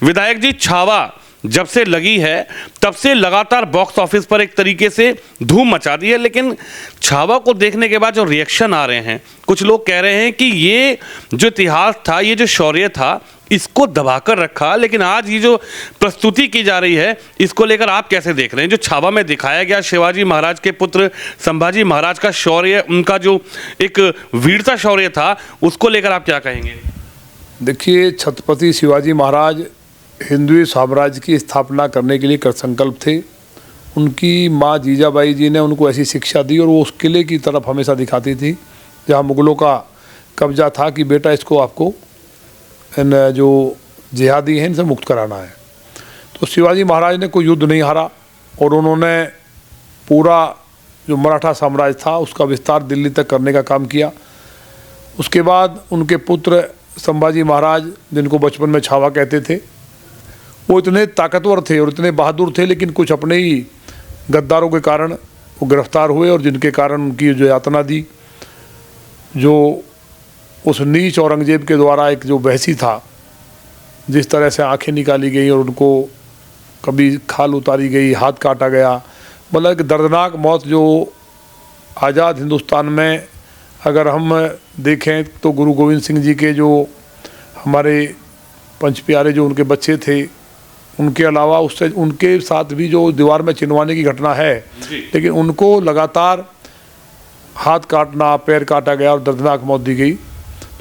विधायक जी, छावा जब से लगी है तब से लगातार बॉक्स ऑफिस पर एक तरीके से धूम मचा दी है, लेकिन छावा को देखने के बाद जो रिएक्शन आ रहे हैं, कुछ लोग कह रहे हैं कि ये जो इतिहास था, ये जो शौर्य था, इसको दबाकर रखा, लेकिन आज ये जो प्रस्तुति की जा रही है इसको लेकर आप कैसे देख रहे हैं? जो छावा में दिखाया गया शिवाजी महाराज के पुत्र संभाजी महाराज का शौर्य, उनका जो एक वीरता शौर्य था, उसको लेकर आप क्या कहेंगे? देखिए, छत्रपति शिवाजी महाराज हिंदवी साम्राज्य की स्थापना करने के लिए कृतसंकल्प थे। उनकी माँ जीजाबाई जी ने उनको ऐसी शिक्षा दी और वो उस किले की तरफ हमेशा दिखाती थी जहाँ मुग़लों का कब्जा था कि बेटा इसको आपको इन जो जिहादी हैं इनसे मुक्त कराना है। तो शिवाजी महाराज ने कोई युद्ध नहीं हारा और उन्होंने पूरा जो मराठा साम्राज्य था उसका विस्तार दिल्ली तक करने का काम किया। उसके बाद उनके पुत्र संभाजी महाराज, जिनको बचपन में छावा कहते थे, वो इतने ताकतवर थे और इतने बहादुर थे, लेकिन कुछ अपने ही गद्दारों के कारण वो गिरफ्तार हुए और जिनके कारण उनकी जो यातना दी, जो उस नीच औरंगजेब के द्वारा एक जो बहसी था, जिस तरह से आंखें निकाली गई और उनको कभी खाल उतारी गई, हाथ काटा गया, मतलब एक दर्दनाक मौत जो आज़ाद हिंदुस्तान में अगर हम देखें तो गुरु गोविंद सिंह जी के जो हमारे पंच प्यारे जो उनके बच्चे थे, उनके अलावा उससे उनके साथ भी जो दीवार में चिनवाने की घटना है, लेकिन उनको लगातार हाथ काटना, पैर काटा गया और दर्दनाक मौत दी गई।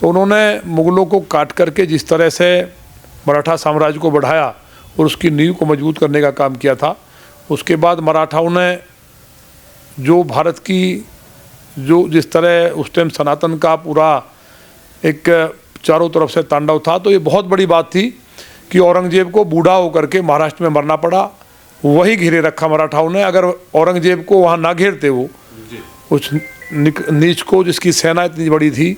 तो उन्होंने मुग़लों को काट करके जिस तरह से मराठा साम्राज्य को बढ़ाया और उसकी नींव को मजबूत करने का काम किया था, उसके बाद मराठाओं ने जो भारत की जो जिस तरह उस टाइम सनातन का पूरा एक चारों तरफ से तांडव था, तो ये बहुत बड़ी बात थी कि औरंगजेब को बूढ़ा होकर के महाराष्ट्र में मरना पड़ा। वही घेरे रखा मराठाओं ने। अगर औरंगजेब को वहाँ ना घेरते वो उस नीच को, जिसकी सेना इतनी बड़ी थी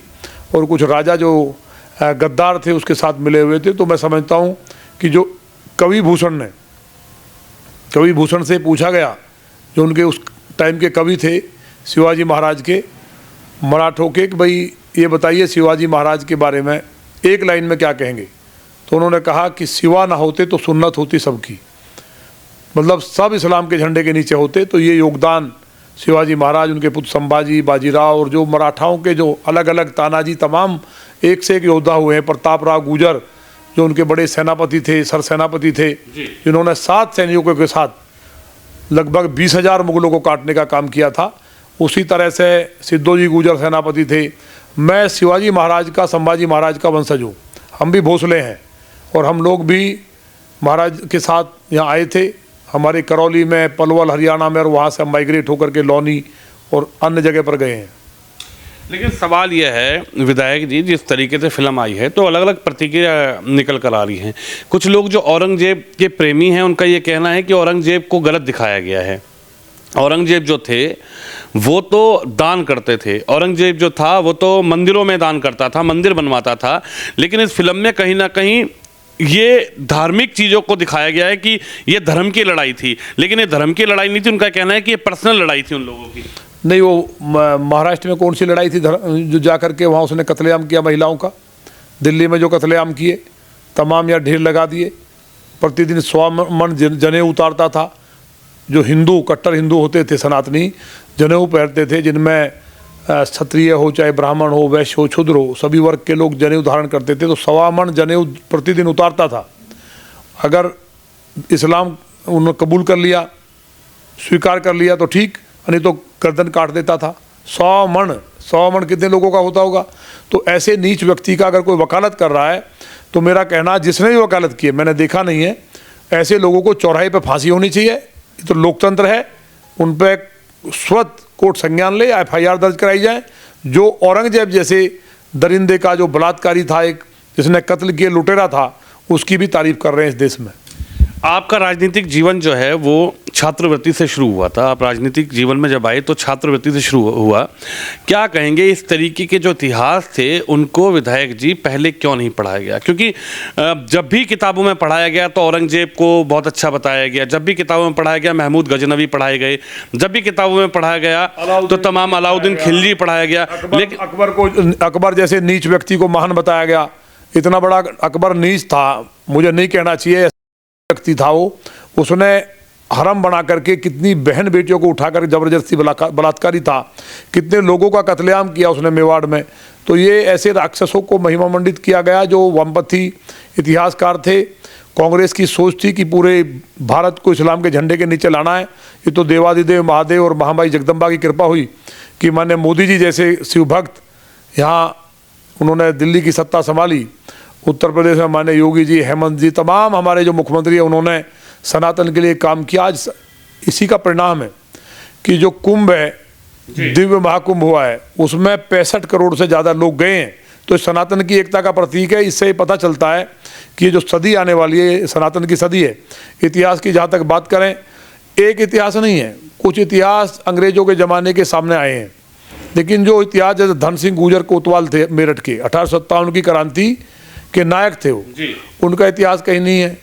और कुछ राजा जो गद्दार थे उसके साथ मिले हुए थे, तो मैं समझता हूँ कि जो कवि भूषण से पूछा गया, जो उनके उस टाइम के कवि थे शिवाजी महाराज के, मराठों के, कि भाई ये बताइए शिवाजी महाराज के बारे में एक लाइन में क्या कहेंगे, तो उन्होंने कहा कि सिवा ना होते तो सुन्नत होती सबकी, मतलब सब इस्लाम के झंडे के नीचे होते। तो ये योगदान शिवाजी महाराज, उनके पुत्र संभाजी, बाजीराव और जो मराठाओं के जो अलग अलग तानाजी, तमाम एक से एक योद्धा हुए हैं। प्रताप राव गुजर जो उनके बड़े सेनापति थे, सरसेनापति थे, जिन्होंने 7 सैनिकों के साथ लगभग 20,000 मुग़लों को काटने का काम किया था। उसी तरह से सिद्धोजी गुजर सेनापति थे। मैं शिवाजी महाराज का, संभाजी महाराज का वंशज हूँ। हम भी भोसले हैं और हम लोग भी महाराज के साथ यहाँ आए थे, हमारे करौली में, पलवल हरियाणा में, और वहाँ से हम माइग्रेट होकर के लौनी और अन्य जगह पर गए हैं। लेकिन सवाल यह है विधायक जी, जिस तरीके से फिल्म आई है तो अलग अलग प्रतिक्रिया निकल कर आ रही हैं। कुछ लोग जो औरंगजेब के प्रेमी हैं, उनका ये कहना है कि औरंगजेब को गलत दिखाया गया है। औरंगजेब जो थे वो तो दान करते थे, औरंगजेब जो था वो तो मंदिरों में दान करता था, मंदिर बनवाता था, लेकिन इस फिल्म में कहीं ना कहीं ये धार्मिक चीज़ों को दिखाया गया है कि ये धर्म की लड़ाई थी, लेकिन ये धर्म की लड़ाई नहीं थी। उनका कहना है कि ये पर्सनल लड़ाई थी उन लोगों की। नहीं, वो महाराष्ट्र में कौन सी लड़ाई थी जो जा करके वहाँ उसने कत्लेआम किया महिलाओं का? दिल्ली में जो कत्लेआम किए, तमाम या ढेर लगा दिए, प्रतिदिन 100 मन जनेऊ उतारता था। जो हिंदू, कट्टर हिंदू होते थे, सनातनी, जनेऊ पहनते थे, जिनमें क्षत्रिय हो चाहे ब्राह्मण हो, वैश्य हो, क्षुद्र हो, सभी वर्ग के लोग जनेऊ धारण करते थे। तो 100 मन जनेऊ प्रतिदिन उतारता था। अगर इस्लाम उन्होंने कबूल कर लिया, स्वीकार कर लिया तो ठीक, नहीं तो गर्दन काट देता था। 100 मन कितने लोगों का होता होगा? तो ऐसे नीच व्यक्ति का अगर कोई वकालत कर रहा है, तो मेरा कहना, जिसने भी वकालत की है, मैंने देखा नहीं है, ऐसे लोगों को चौराहे पे फांसी होनी चाहिए। ये तो लोकतंत्र है, उन पर स्वतः कोर्ट संज्ञान ले, FIR दर्ज कराई जाए। जो औरंगजेब जैसे दरिंदे का जो बलात्कारी था, एक जिसने कत्ल किए, लुटेरा था, उसकी भी तारीफ कर रहे हैं इस देश में। आपका राजनीतिक जीवन जो है वो छात्रवृत्ति से शुरू हुआ था। आप राजनीतिक जीवन में जब आए तो छात्रवृत्ति से शुरू हुआ। क्या कहेंगे, इस तरीके के जो इतिहास थे उनको विधायक जी पहले क्यों नहीं पढ़ाया गया? क्योंकि जब भी किताबों में पढ़ाया गया तो औरंगजेब को बहुत अच्छा बताया गया, जब भी किताबों में पढ़ाया गया महमूद गजनवी पढ़ाए गए, जब भी किताबों में पढ़ाया गया तो तमाम अलाउद्दीन खिलजी पढ़ाया गया, लेकिन अकबर जैसे नीच व्यक्ति को महान बताया गया। इतना बड़ा अकबर नीच था, मुझे नहीं कहना चाहिए, व्यक्ति था वो, उसने हरम बना करके कितनी बहन बेटियों को उठाकर जबरदस्ती बलात्कारी था, कितने लोगों का कत्लेआम किया उसने मेवाड़ में। तो ये ऐसे राक्षसों को महिमा मंडित किया गया जो वामपंथी इतिहासकार थे। कांग्रेस की सोच थी कि पूरे भारत को इस्लाम के झंडे के नीचे लाना है। ये तो देवादिदेव महादेव और महामाई जगदम्बा की कृपा हुई कि माननीय मोदी जी जैसे शिव भक्त यहाँ उन्होंने दिल्ली की सत्ता संभाली। उत्तर प्रदेश में माननीय योगी जी, हेमंत जी, तमाम हमारे जो मुख्यमंत्री हैं उन्होंने सनातन के लिए काम किया। आज इसी का परिणाम है कि जो कुंभ है, दिव्य महाकुंभ हुआ है, उसमें 65 करोड़ से ज़्यादा लोग गए हैं। तो सनातन की एकता का प्रतीक है। इससे पता चलता है कि ये जो सदी आने वाली है, सनातन की सदी है। इतिहास की जहाँ तक बात करें, एक इतिहास नहीं है, कुछ इतिहास अंग्रेजों के ज़माने के सामने आए हैं, लेकिन जो इतिहास जैसे धन सिंह गुर्जर कोतवाल थे मेरठ के, 1857 की क्रांति के नायक थे वो, उनका इतिहास कहीं नहीं है।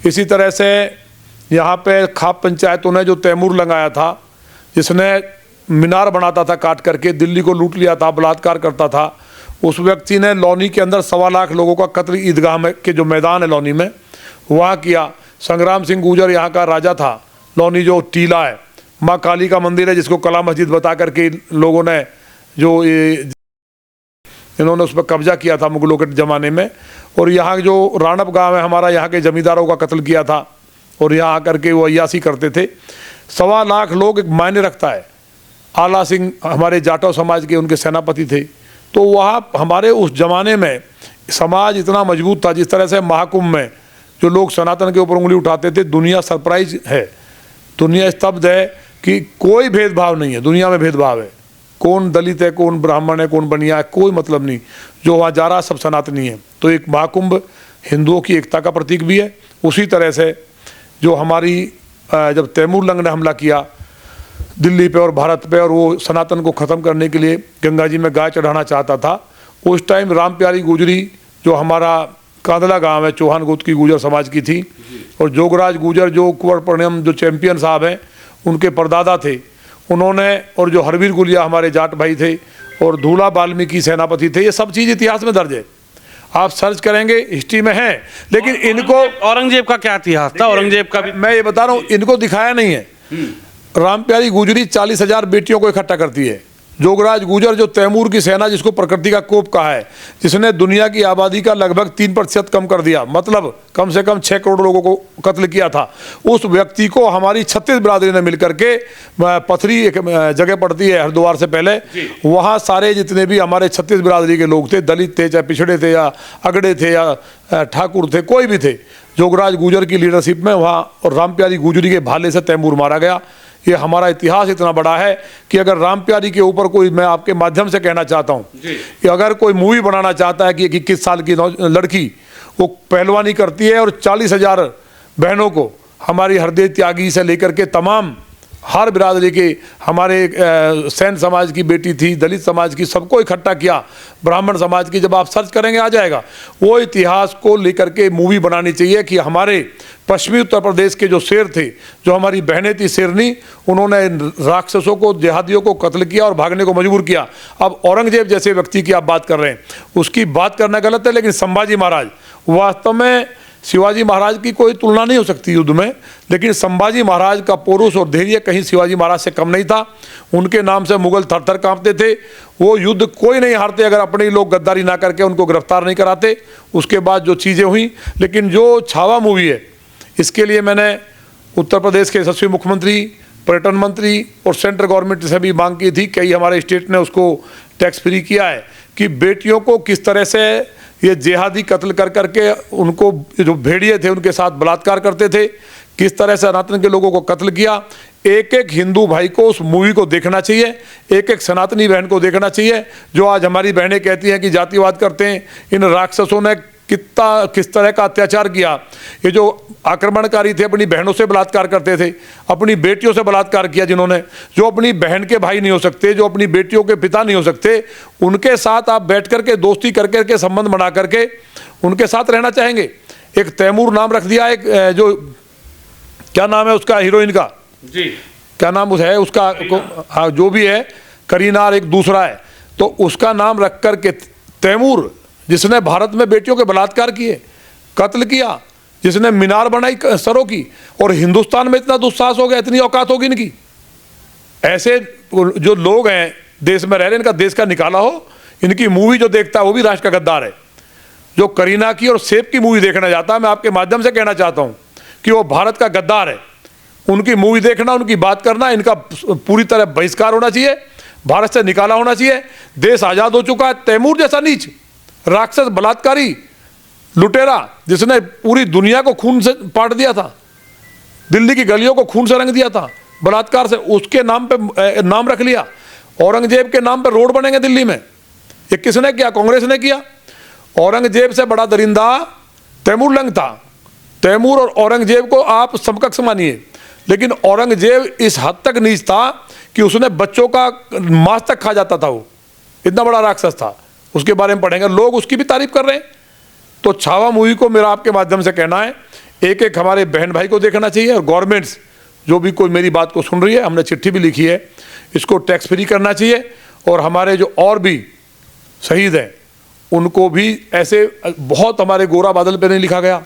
इसी तरह से यहाँ पे खाप पंचायतों ने जो तैमूर लगाया था, जिसने मीनार बनाता था काट करके, दिल्ली को लूट लिया था, बलात्कार करता था, उस व्यक्ति ने लौनी के अंदर 1.25 लाख लोगों का कत्ल ईदगाह में के जो मैदान है लौनी में, वहाँ किया। संग्राम सिंह गुर्जर यहाँ का राजा था। लौनी जो टीला है, माँ काली का मंदिर है जिसको कला मस्जिद बता करके लोगों ने जो इन्होंने उस पर कब्जा किया था मुगलों के ज़माने में। और यहाँ जो राणप गांव है हमारा, यहाँ के जमींदारों का कत्ल किया था और यहाँ आकर के वो अय्यासी करते थे। 1.25 लाख लोग एक मायने रखता है। आला सिंह हमारे जाटव समाज के उनके सेनापति थे। तो वहाँ हमारे उस ज़माने में समाज इतना मजबूत था। जिस तरह से महाकुंभ में जो लोग सनातन के ऊपर उंगली उठाते थे, दुनिया सरप्राइज है, दुनिया स्तब्ध है कि कोई भेदभाव नहीं है। दुनिया में भेदभाव है, कौन दलित है, कौन ब्राह्मण है, कौन बनिया है, कोई मतलब नहीं। जो वहाँ जा रहा सब सनातनी है। तो एक महाकुंभ हिंदुओं की एकता का प्रतीक भी है। उसी तरह से जो हमारी जब तैमूर लंग ने हमला किया दिल्ली पे और भारत पे, और वो सनातन को ख़त्म करने के लिए गंगा जी में गाय चढ़ाना चाहता था, उस टाइम राम प्यारी गुजरी जो हमारा कांदला गांव है, चौहान गोत्र की गुजर समाज की थी, और जोगराज गुजर जो कुंवर परिणम जो चैंपियन साहब हैं उनके परदादा थे, उन्होंने, और जो हरवीर गुलिया हमारे जाट भाई थे, और धूला वाल्मीकि सेनापति थे। ये सब चीज़ इतिहास में दर्ज है, आप सर्च करेंगे हिस्ट्री में है। लेकिन इनको औरंगजेब का क्या इतिहास था? औरंगजेब का भी मैं ये बता रहा हूँ, इनको दिखाया नहीं है। राम प्यारी गुजरी 40,000 बेटियों को इकट्ठा करती है। जोगराज गुजर जो तैमूर की सेना, जिसको प्रकृति का कोप कहा है, जिसने दुनिया की आबादी का लगभग 3% कम कर दिया, मतलब कम से कम 6 करोड़ लोगों को कत्ल किया था, उस व्यक्ति को हमारी 36 बिरादरी ने मिलकर के, पथरी एक जगह पड़ती है हरिद्वार से पहले, वहाँ सारे जितने भी हमारे 36 बिरादरी के लोग थे, दलित थे, चाहे पिछड़े थे, या अगड़े थे, या ठाकुर थे, कोई भी थे, जोगराज गुजर की लीडरशिप में वहाँ, और राम प्यारी गुजरी के भाले से तैमूर मारा गया। ये हमारा इतिहास इतना बड़ा है कि अगर राम प्यारी के ऊपर कोई, मैं आपके माध्यम से कहना चाहता हूँ कि अगर कोई मूवी बनाना चाहता है कि 21 साल की लड़की वो पहलवानी करती है और 40,000 बहनों को, हमारी हरदेव त्यागी से लेकर के तमाम हर बिरादरी के, हमारे सैन समाज की बेटी थी, दलित समाज की, सबको इकट्ठा किया, ब्राह्मण समाज की, जब आप सर्च करेंगे आ जाएगा। वो इतिहास को लेकर के मूवी बनानी चाहिए कि हमारे पश्चिमी उत्तर प्रदेश के जो शेर थे, जो हमारी बहनें थी शेरनी, उन्होंने राक्षसों को, जिहादियों को कत्ल किया और भागने को मजबूर किया। अब औरंगजेब जैसे व्यक्ति की आप बात कर रहे हैं, उसकी बात करना गलत है, लेकिन संभाजी महाराज, वास्तव में शिवाजी महाराज की कोई तुलना नहीं हो सकती युद्ध में, लेकिन संभाजी महाराज का पौरुष और धैर्य कहीं शिवाजी महाराज से कम नहीं था। उनके नाम से मुगल थर थर कांपते थे। वो युद्ध कोई नहीं हारते अगर अपने ही लोग गद्दारी ना करके उनको गिरफ्तार नहीं कराते। उसके बाद जो चीज़ें हुई, लेकिन जो छावा मूवी है, इसके लिए मैंने उत्तर प्रदेश के यशस्वी मुख्यमंत्री, पर्यटन मंत्री और सेंट्रल गवर्नमेंट से भी मांग की थी। कई हमारे स्टेट ने उसको टैक्स फ्री किया है कि बेटियों को किस तरह से ये जिहादी कत्ल कर करके, उनको जो भेड़िए थे उनके साथ बलात्कार करते थे, किस तरह से सनातन के लोगों को कत्ल किया। एक एक हिंदू भाई को उस मूवी को देखना चाहिए, एक एक सनातनी बहन को देखना चाहिए। जो आज हमारी बहनें कहती हैं कि जातिवाद करते हैं, इन राक्षसों ने किस तरह का अत्याचार किया। ये जो आक्रमणकारी थे, अपनी बहनों से बलात्कार करते थे, अपनी बेटियों से बलात्कार किया, जिन्होंने, जो अपनी बहन के भाई नहीं हो सकते, जो अपनी बेटियों के पिता नहीं हो सकते, उनके साथ आप बैठ करके दोस्ती करके संबंध बना करके उनके साथ रहना चाहेंगे। एक तैमूर नाम रख दिया, एक जो क्या नाम है उसका, हीरोइन का जी क्या नाम है उसका, हाँ जो भी है, करीना, और एक दूसरा है, तो उसका नाम रख करके तैमूर, जिसने भारत में बेटियों के बलात्कार किए, कत्ल किया, जिसने मीनार बनाई सरों की, और हिंदुस्तान में इतना दुस्साहस हो गया, इतनी औकात होगी इनकी। ऐसे जो लोग हैं देश में रह रहे, इनका देश का निकाला हो। इनकी मूवी जो देखता है वो भी राष्ट्र का गद्दार है। जो करीना की और सेब की मूवी देखना चाहता है, मैं आपके माध्यम से कहना चाहता हूं कि वो भारत का गद्दार है। उनकी मूवी देखना, उनकी बात करना, इनका पूरी तरह बहिष्कार होना चाहिए, भारत से निकाला होना चाहिए। देश आज़ाद हो चुका है। तैमूर जैसा नीच, राक्षस, बलात्कारी, लुटेरा, जिसने पूरी दुनिया को खून से पाट दिया था, दिल्ली की गलियों को खून से रंग दिया था बलात्कार से, उसके नाम पे नाम रख लिया। औरंगजेब के नाम पे रोड बनेंगे दिल्ली में। ये किसने किया? कांग्रेस ने किया। औरंगजेब से बड़ा दरिंदा तैमूर लंग था। तैमूर और औरंगजेब को आप समकक्ष मानिए, लेकिन औरंगजेब इस हद तक नीच था कि उसने बच्चों का मांस तक खा जाता था। वो इतना बड़ा राक्षस था। उसके बारे में पढ़ेंगे, लोग उसकी भी तारीफ कर रहे हैं। तो छावा मूवी को मेरा आपके माध्यम से कहना है, एक एक हमारे बहन भाई को देखना चाहिए, और गवर्नमेंट्स जो भी कोई मेरी बात को सुन रही है, हमने चिट्ठी भी लिखी है, इसको टैक्स फ्री करना चाहिए। और हमारे जो और भी शहीद हैं उनको भी ऐसे, बहुत हमारे गोरा बादल पे नहीं लिखा गया,